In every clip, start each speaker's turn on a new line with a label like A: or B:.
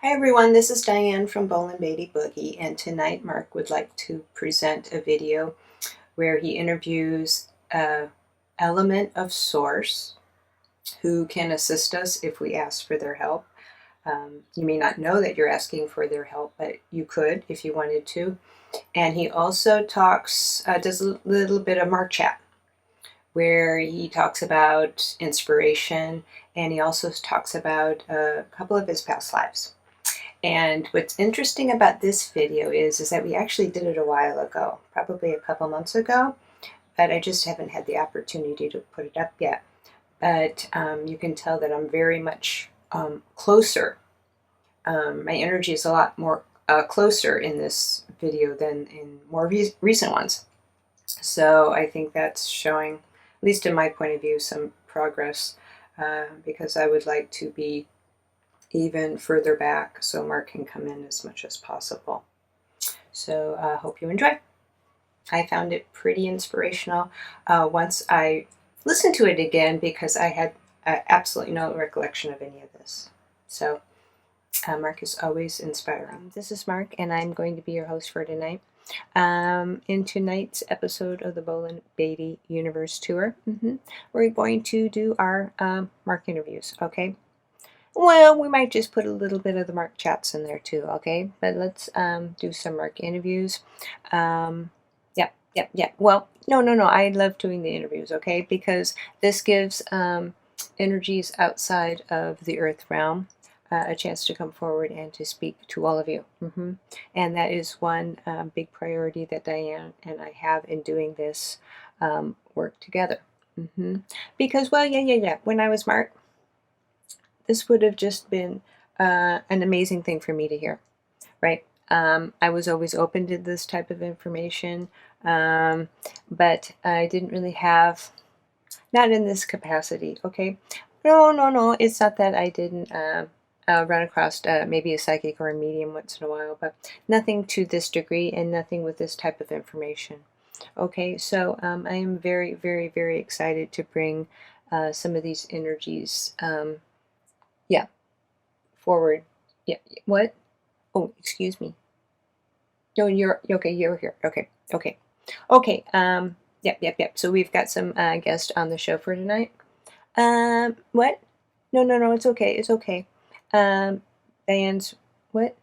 A: Hi everyone, this is Diane from Bolin Beatty Boogie, and tonight Mark would like to present a video where he interviews an element of source who can assist us if we ask for their help. You may not know that you're asking for their help, but you could if you wanted to. And he also does a little bit of Mark chat, where he talks about inspiration, and he also talks about a couple of his past lives. And what's interesting about this video is that we actually did it a while ago, probably a couple months ago, but I just haven't had the opportunity to put it up yet. But you can tell that I'm very much closer. My energy is a lot more closer in this video than in more recent ones. So I think that's showing, at least in my point of view, some progress, because I would like to be even further back so Mark can come in as much as possible. So I hope you enjoy. I found it pretty inspirational once I listened to it again, because I had absolutely no recollection of any of this. So Mark is always inspiring. This is Mark, and I'm going to be your host for tonight. In tonight's episode of the Bolin Beatty Universe Tour, we're going to do our Mark interviews, okay? Well, we might just put a little bit of the Mark chats in there too, okay? But let's do some Mark interviews. Yep. Well, no. I love doing the interviews, okay? Because this gives energies outside of the Earth realm a chance to come forward and to speak to all of you. And that is one big priority that Diane and I have in doing this work together. Because, well, yeah. When I was Mark, this would have just been an amazing thing for me to hear, right? I was always open to this type of information, but I didn't really have, not in this capacity, okay? No, it's not that I didn't run across maybe a psychic or a medium once in a while, but nothing to this degree and nothing with this type of information. Okay, so I am very, very, very excited to bring some of these energies forward. Yeah, what? Oh, excuse me. No, you're okay. You're here. Okay. Yep. So we've got some guests on the show for tonight. What? No. It's okay. It's okay. Diane's what?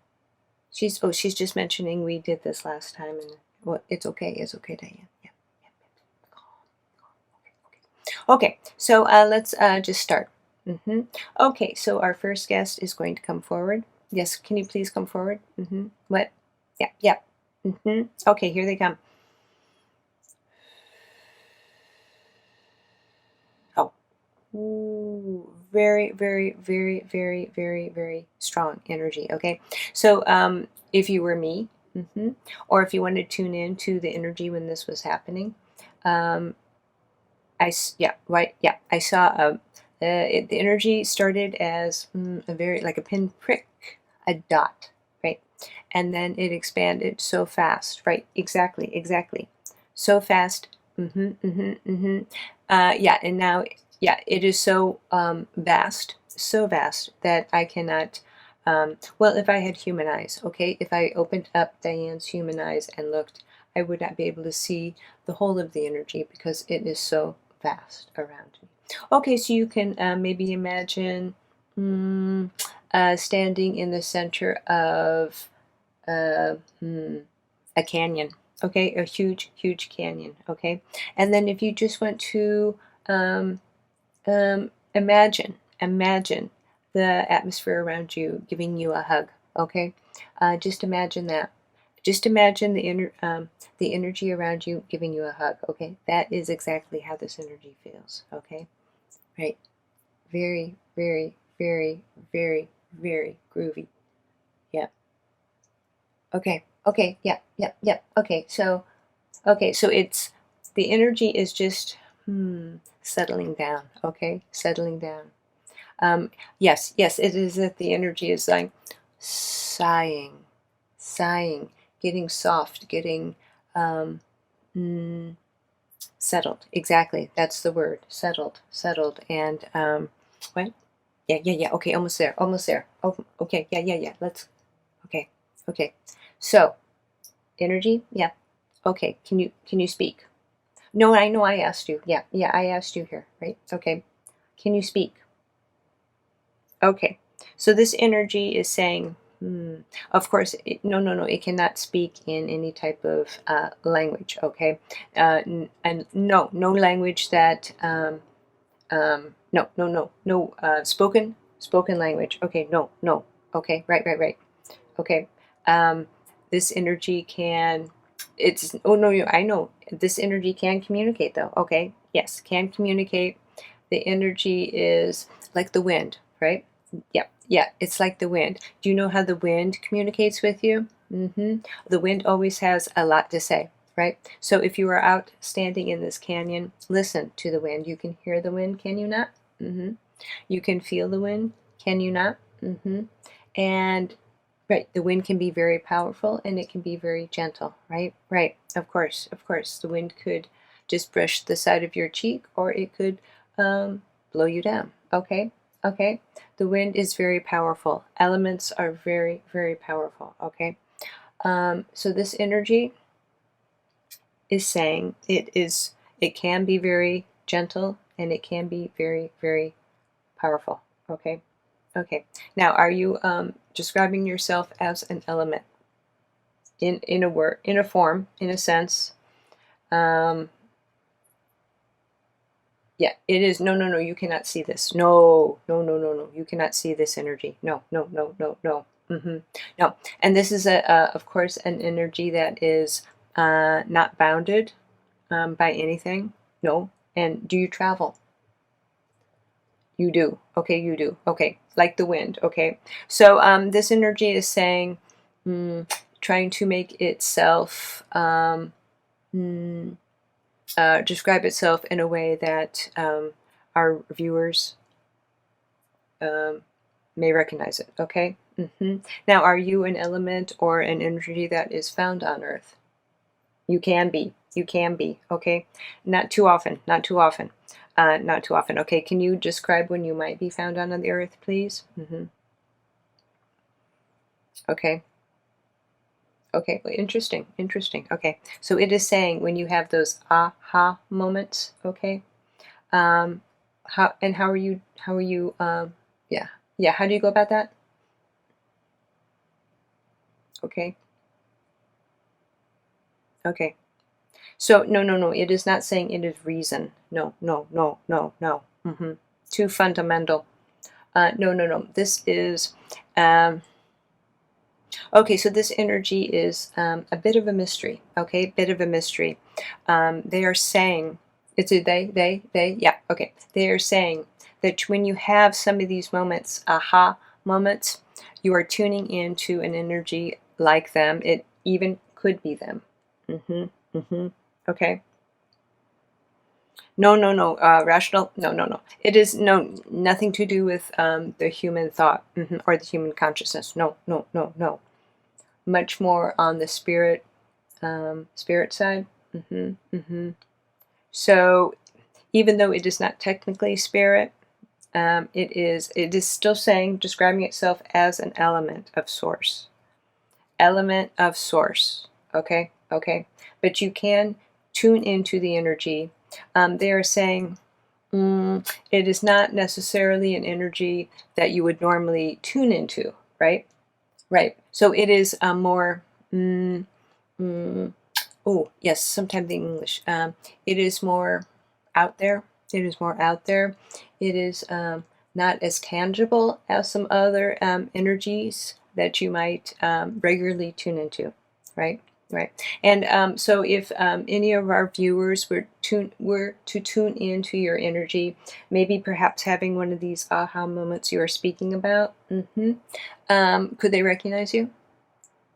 A: She's just mentioning we did this last time, and what? It's okay. It's okay, Diane. Yeah. Okay. So let's just start. Okay. So our first guest is going to come forward. Yes. Can you please come forward? What? Yeah. Okay. Here they come. Oh. Ooh, very, very, very, very, very, very strong energy. Okay. So if you were me, or if you wanted to tune in to the energy when this was happening, I saw the energy started as a very, like a pinprick, a dot, right? And then it expanded so fast, right? Exactly. So fast. And now, it is so so vast that I cannot. Well, if I had human eyes, okay, if I opened up Diane's human eyes and looked, I would not be able to see the whole of the energy because it is so vast around me. Okay, so you can maybe imagine standing in the center of a canyon, okay, a huge, huge canyon, okay, and then if you just want to imagine the atmosphere around you giving you a hug, okay, just imagine that. Just imagine the energy around you giving you a hug, okay? That is exactly how this energy feels, okay? Right? Very, very, very, very, very groovy. Yeah. Okay. Yeah. Okay, so it's, the energy is just settling down, okay? Settling down. Yes, it is that the energy is like sighing, getting soft, getting settled. Exactly, that's the word. Settled. And what? Yeah. Okay, almost there. Almost there. Oh, okay. Yeah. Let's. Okay. Okay. So energy. Yeah. Okay. Can you speak? No, I know I asked you. Yeah. I asked you here, right? Okay. Can you speak? Okay. So this energy is saying, of course, no. It cannot speak in any type of language. Okay. And no language that. No. Spoken language. Okay. No. Okay. Right. Okay. Um, this energy can. It's. Oh no. I know. This energy can communicate, though. Okay. Yes, can communicate. The energy is like the wind, right? Yeah. It's like the wind. Do you know how the wind communicates with you? The wind always has a lot to say, right? So if you are out standing in this canyon, listen to the wind. You can hear the wind, can you not? hmm You can feel the wind, can you not? And right, the wind can be very powerful and it can be very gentle, right? Right. Of course. The wind could just brush the side of your cheek or it could blow you down. Okay. Okay. The wind is very powerful. Elements are very, very powerful. Okay. So this energy is saying it can be very gentle and it can be very, very powerful. Okay. Okay. Now, are you describing yourself as an element in a word, in a form, in a sense? Um, yeah, it is. No. You cannot see this. No. You cannot see this energy. No. No. And this is of course, an energy that is not bounded by anything. No. And do you travel? You do. Okay, you do. Okay, like the wind. Okay. So this energy is saying, trying to make itself describe itself in a way that our viewers may recognize it. Okay. Now, are you an element or an energy that is found on Earth? You can be. You can be. Okay. Not too often. Not too often. Not too often. Okay. Can you describe when you might be found on the Earth, please? Okay. Okay. Well, interesting. Interesting. Okay. So it is saying when you have those aha moments. Okay. How are you? How are you? Yeah. Yeah. How do you go about that? Okay. Okay. So no. It is not saying it is reason. No. Too fundamental. No. This is okay. So this energy is a bit of a mystery. Okay, bit of a mystery. They are saying it's a they. Yeah. Okay. They are saying that when you have some of these moments, aha moments, you are tuning into an energy like them. It even could be them. Okay. No. Rational? No. It is nothing to do with the human thought or the human consciousness. No. Much more on the spirit side. So even though it is not technically spirit, it is still saying, describing itself as an element of source. Element of source. Okay. But you can tune into the energy. They are saying it is not necessarily an energy that you would normally tune into, right? Right. So it is more. Oh yes, sometimes in English. It is more out there. It is more out there. It is not as tangible as some other energies that you might regularly tune into, right? Right. And so if any of our viewers were to tune into your energy, maybe perhaps having one of these aha moments you are speaking about, could they recognize you?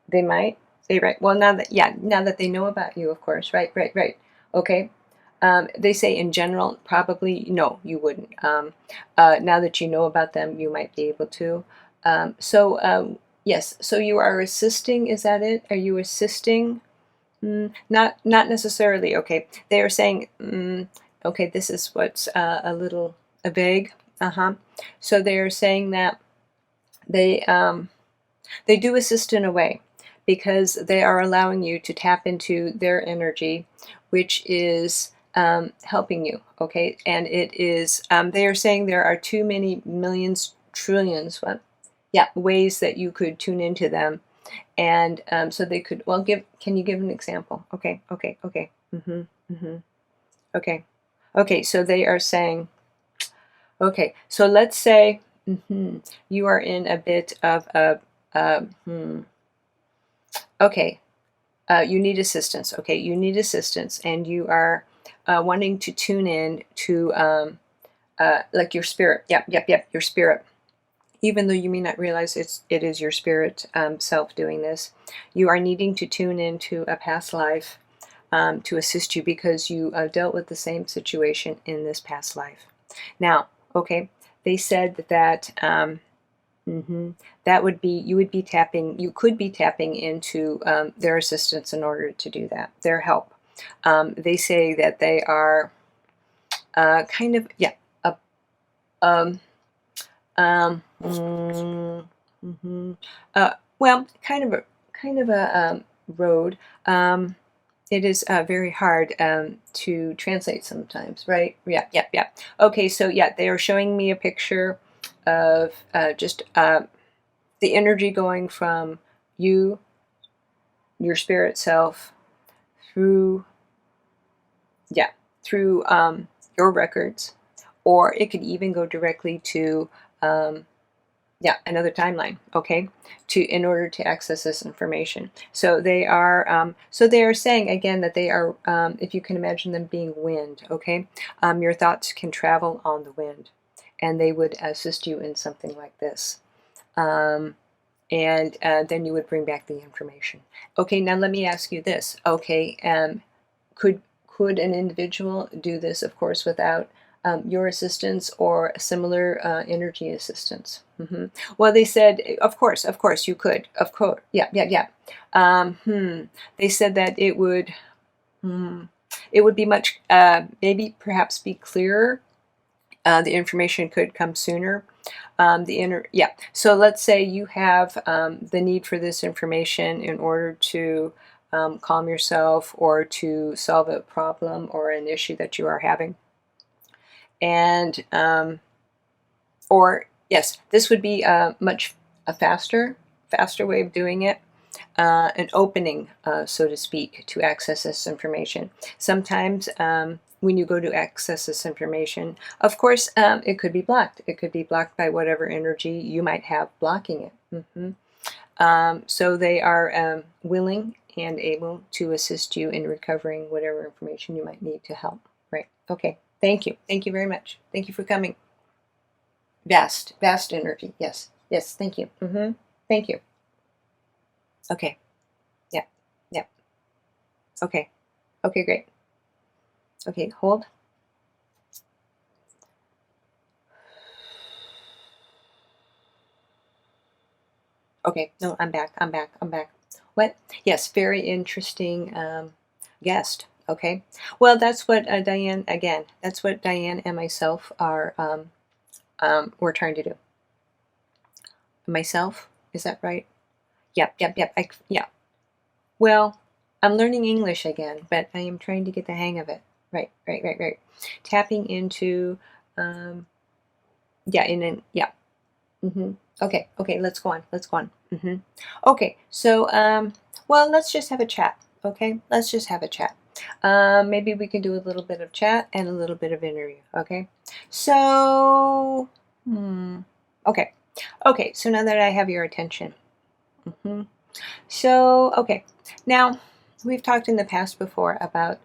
A: They might. They right. Well, now that they know about you, of course. Right. Okay. They say in general, probably no, you wouldn't. Now that you know about them, you might be able to. Yes. So you are assisting. Is that it? Are you assisting? Not necessarily. Okay. They are saying. Okay. This is what's a little vague. So they are saying that they do assist in a way because they are allowing you to tap into their energy, which is helping you. Okay, and it is. They are saying there are too many millions, trillions. What? Yeah, ways that you could tune into them, and so they could. Well, give. Can you give an example? Okay. Okay. Okay. Okay. Okay. So they are saying. Okay. So let's say you are in a bit of a. Okay. You need assistance. Okay, you need assistance, and you are wanting to tune in to like your spirit. Yep, your spirit. Even though you may not realize it is your spirit self doing this, you are needing to tune into a past life to assist you because you dealt with the same situation in this past life. Now, okay, they said that. That would be you could be tapping into their assistance in order to do that, their help. They say that they are kind of a, um, well, kind of a road. It is very hard to translate sometimes, right? Yeah. Okay, so yeah, they are showing me a picture of just the energy going from you, your spirit self, through, through your records, or it could even go directly to, another timeline. Okay, in order to access this information. So they are, saying again that they are, if you can imagine them being wind. Okay, your thoughts can travel on the wind, and they would assist you in something like this. And then you would bring back the information. Okay, now let me ask you this. Okay, could an individual do this, of course, without your assistance or a similar energy assistance? Well, they said, of course, you could. Of course, yeah. They said that it would be much, maybe perhaps be clearer. The information could come sooner. So let's say you have the need for this information in order to calm yourself or to solve a problem or an issue that you are having. And or yes, this would be much a faster way of doing it. An opening, so to speak, to access this information. Sometimes when you go to access this information, of course, it could be blocked. It could be blocked by whatever energy you might have blocking it. So they are willing and able to assist you in recovering whatever information you might need to help. Right. Okay. Thank you. Thank you very much. Thank you for coming. Vast energy. Yes. Thank you. Thank you. Okay. Yeah. Okay. Okay, great. Okay, hold. Okay, no, I'm back. What? Yes, very interesting guest. Okay. Well, that's what Diane, again, that's what Diane and myself are, we're trying to do. Myself? Is that right? Yep. Yeah. Well, I'm learning English again, but I am trying to get the hang of it. Right. Tapping into, Okay, let's go on. Okay, so, well, let's just have a chat, okay? Let's just have a chat. Maybe we can do a little bit of chat and a little bit of interview, okay? So, okay, so now that I have your attention, so, okay, now, we've talked in the past before about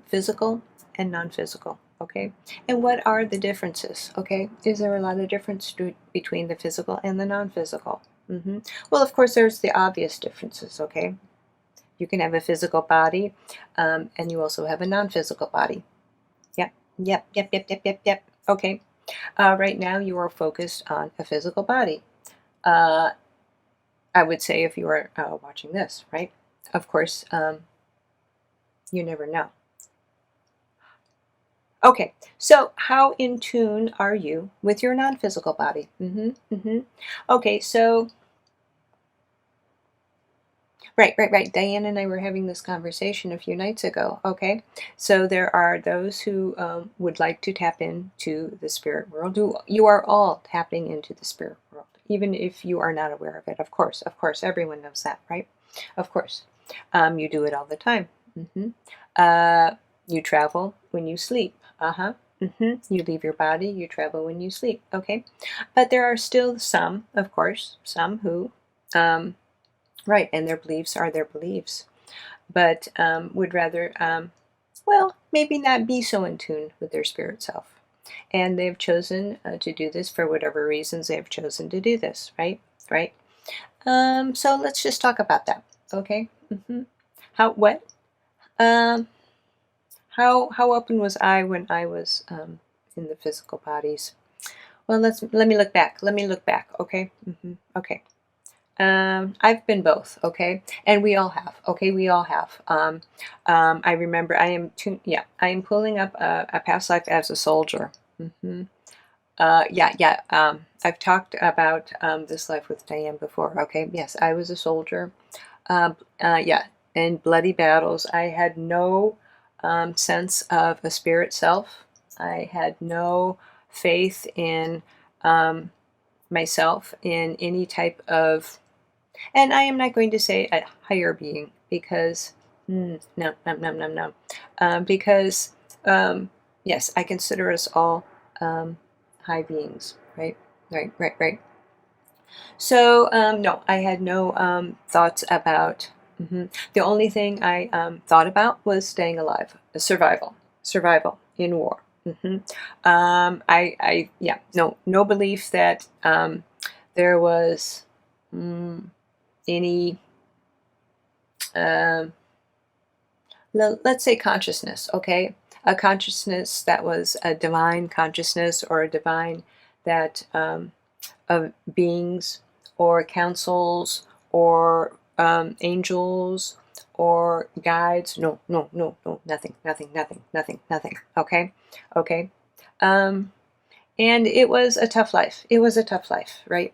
A: physical and non-physical. Okay, and what are the differences? Okay, is there a lot of difference between the physical and the non-physical? Well, of course, there's the obvious differences. Okay, you can have a physical body, and you also have a non-physical body. Yep. Okay, right now you are focused on a physical body. I would say if you are watching this, right? Of course, you never know. Okay, so how in tune are you with your non-physical body? Okay, so right. Diane and I were having this conversation a few nights ago. Okay, so there are those who would like to tap into the spirit world. You are all tapping into the spirit world, even if you are not aware of it. Of course, everyone knows that, right? Of course, you do it all the time. hmm Uh, you travel when you sleep. Uh huh. You leave your body. You travel when you sleep. Okay, but there are still some, of course, some who. Right, and their beliefs are their beliefs, but would rather, well, maybe not be so in tune with their spirit self. And they've chosen to do this for whatever reasons they've chosen to do this, right? Right? So let's just talk about that, okay? How, what? Um, how open was I when I was in the physical bodies? Well, let me look back. Let me look back, okay? Okay. I've been both, okay, and we all have, okay, we all have. I remember I am pulling up a past life as a soldier. hmm yeah. I've talked about this life with Diane before. Okay, yes, I was a soldier. Yeah, in bloody battles, I had no sense of a spirit self. I had no faith in myself in any type of, and I am not going to say a higher being because, no. Because, yes, I consider us all high beings, right? Right. So, no, I had no thoughts about. The only thing I thought about was staying alive, survival in war. Yeah, no belief that there was. Mm, any um, let's say consciousness, okay, a consciousness that was a divine consciousness or a divine that of beings or councils or angels or guides. No, nothing. Okay. um, And it was a tough life. It was a tough life, right.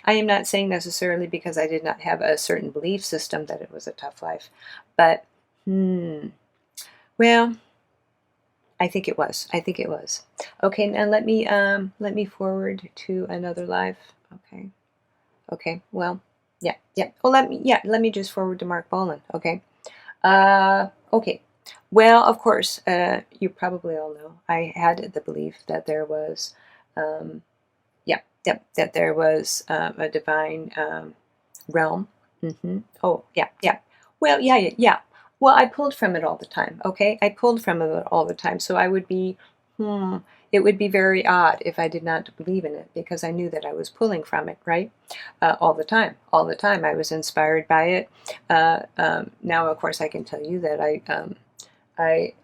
A: I am not saying necessarily because I did not have a certain belief system that it was a tough life, but well, I think it was. I think it was. Okay, now let me forward to another life. Okay. Okay. Well, yeah. Oh, let me just forward to Mark Bolan. Okay. Okay. Well, of course, you probably all know I had the belief that there was um, that there was a divine realm. Oh, yeah. Well, yeah. Well, I pulled from it all the time. Okay, I pulled from it all the time. So I would be, hmm, it would be very odd if I did not believe in it because I knew that I was pulling from it, right? All the time, all the time. I was inspired by it. Now, of course, I can tell you that I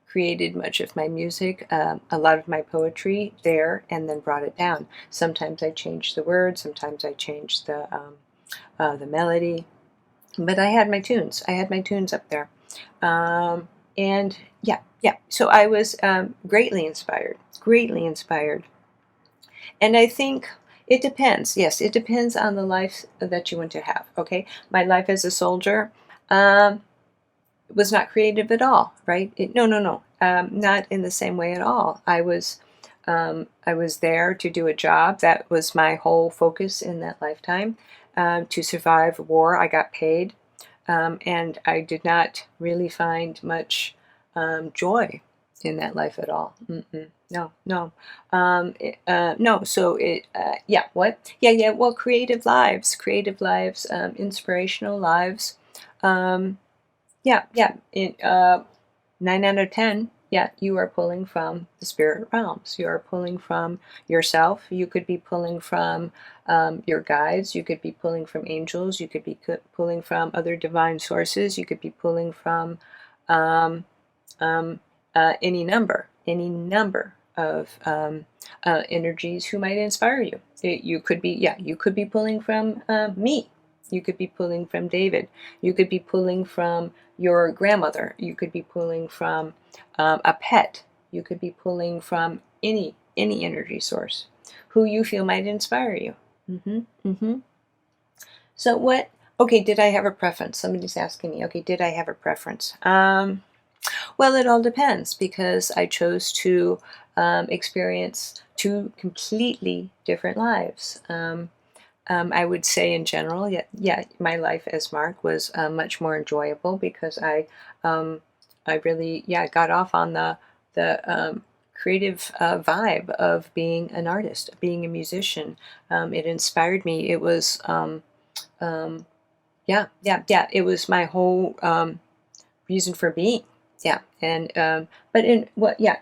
A: created much of my music, a lot of my poetry there, and then brought it down. Sometimes I changed the words, sometimes I changed the melody, but I had my tunes. I had my tunes up there, and yeah. So I was greatly inspired, greatly inspired, and I think. It depends. Yes, it depends on the life that you want to have. Okay, my life as a soldier. Was not creative at all, right? No, not in the same way at all. I was there to do a job. That was my whole focus in that lifetime. To survive war, I got paid, and I did not really find much joy in that life at all. No. No. So yeah. What? Yeah. Well, creative lives, inspirational lives. Um, yeah. 9 out of 10, yeah, you are pulling from the spirit realms. You are pulling from yourself. You could be pulling from your guides. You could be pulling from angels. You could be pulling from other divine sources. You could be pulling from um, um, any number of energies who might inspire you. You could be, yeah, you could be pulling from me. You could be pulling from David. You could be pulling from your grandmother. You could be pulling from a pet. You could be pulling from any energy source who you feel might inspire you. So what? Okay, did I have a preference? Somebody's asking me. Okay, did I have a preference? Well, it all depends because I chose to experience two completely different lives. I would say in general, yeah, my life as Mark was much more enjoyable because I really, got off on the creative vibe of being an artist, being a musician. It inspired me. It was, it was my whole reason for being. Yeah, and but in what? Yeah,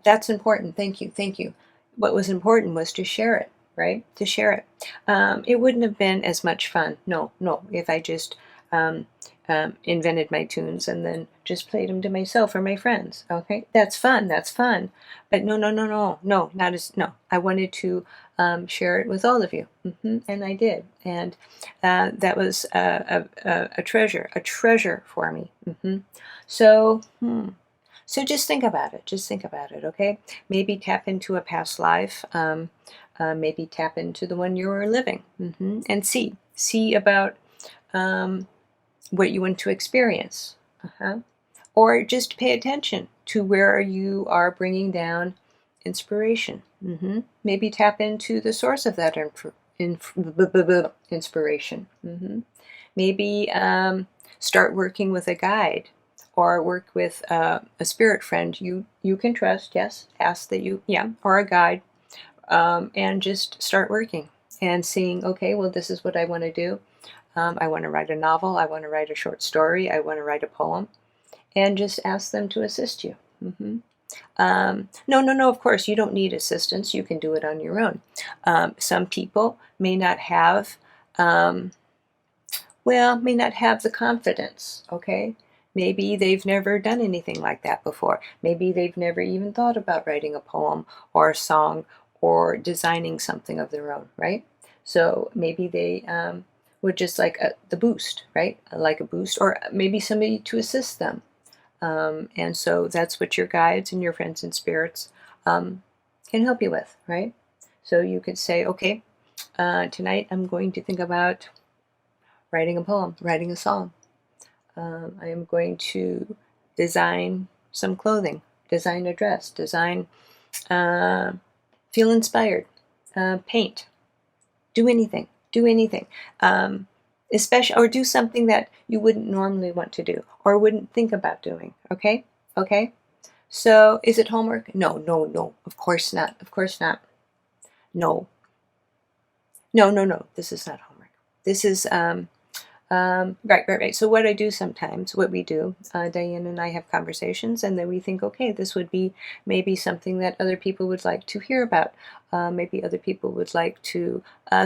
A: that's important. Thank you. What was important was to share it, right? To share it. It wouldn't have been as much fun. No, if I just um, invented my tunes and then just played them to myself or my friends. Okay, that's fun. But no, not as no. I wanted to share it with all of you, and I did, and that was a treasure for me. So, so just think about it. Okay? Maybe tap into a past life. Maybe tap into the one you are living, and see about what you want to experience. Or just pay attention to where you are bringing down inspiration. Maybe tap into the source of that inspiration. Maybe start working with a guide or work with a spirit friend you can trust. Yes, ask that or a guide, and just start working and seeing. Okay, well, this is what I want to do. I want to write a novel. I want to write a short story. I want to write a poem, and just ask them to assist you. No. Of course, you don't need assistance. You can do it on your own. Some people may not have. May not have the confidence, okay? Maybe they've never done anything like that before. Maybe they've never even thought about writing a poem or a song or designing something of their own, right? So maybe they would just like the boost, right? Like a boost, or maybe somebody to assist them. And so that's what your guides and your friends and spirits can help you with, right? So you could say, okay, tonight I'm going to think about writing a poem, writing a song. I am going to design some clothing, design a dress, feel inspired, paint, do anything, especially, or do something that you wouldn't normally want to do or wouldn't think about doing. Okay. So is it homework? No. Of course not. No. This is not homework. This is right. So what we do, Diane and I have conversations, and then we think, okay, this would be maybe something that other people would like to hear about. Maybe other people would like to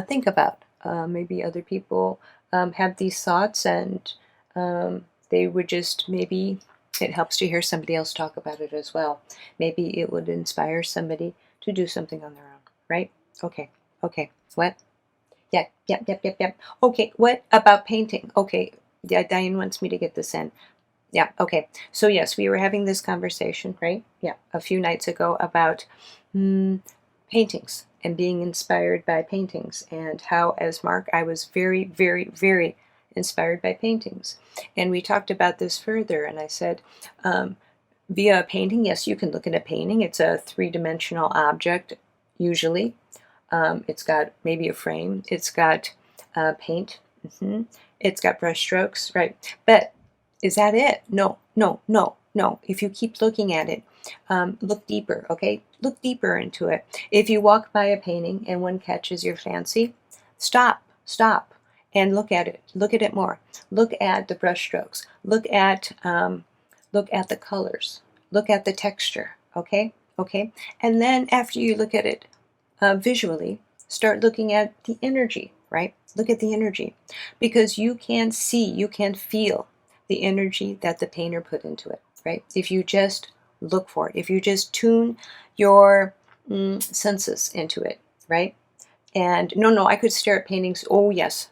A: think about. Maybe other people have these thoughts, and they would just maybe. It helps to hear somebody else talk about it as well. Maybe it would inspire somebody to do something on their own, right? Okay. What? Yeah. Okay, what about painting? Okay, yeah, Diane wants me to get this in. Yeah, okay. So yes, we were having this conversation, right? Yeah, a few nights ago about paintings and being inspired by paintings, and how, as Mark, I was very, very, very inspired by paintings. And we talked about this further, and I said, via a painting, yes, you can look at a painting. It's a three-dimensional object, usually. It's got maybe a frame. It's got paint. It's got brush strokes, right? But is that it? No. If you keep looking at it, look deeper, okay? Look deeper into it. If you walk by a painting and one catches your fancy, stop, and look at it. Look at it more. Look at the brush strokes. Look at the colors. Look at the texture, okay? And then after you look at it, visually, start looking at the energy, right? Look at the energy, because you can feel the energy that the painter put into it, right? If you just look for it, if you just tune your senses into it, right? And no, I could stare at paintings, oh yes,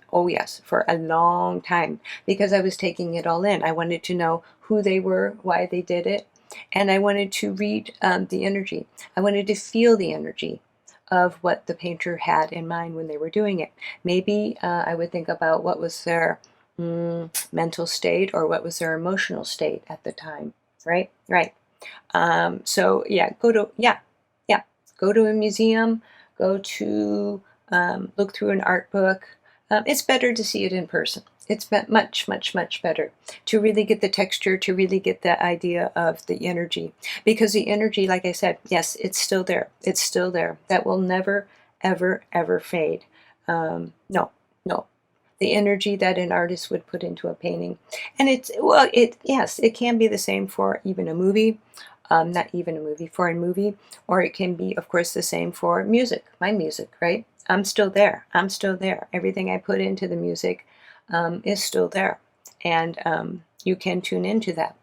A: for a long time because I was taking it all in. I wanted to know who they were, why they did it, and I wanted to read the energy. I wanted to feel the energy of what the painter had in mind when they were doing it. Maybe I would think about what was their mental state or what was their emotional state at the time, right? Right. So yeah, go to a museum, go to look through an art book. It's better to see it in person. It's much better to really get the texture, to really get the idea of the energy, because the energy, like I said, yes, it's still there. It's still there. That will never, ever fade. No, no, the energy that an artist would put into a painting. And yes, it can be the same for even a movie, not even a movie, for a movie, or it can be, of course, the same for music, my music, right? I'm still there. I'm still there. Everything I put into the music is still there. And you can tune into that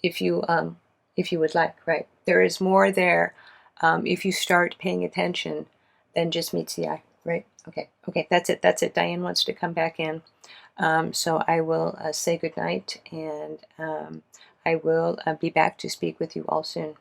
A: if you would like, right? There is more there if you start paying attention than just meets the eye, right? Okay, that's it. That's it. Diane wants to come back in. So I will say goodnight, and I will be back to speak with you all soon.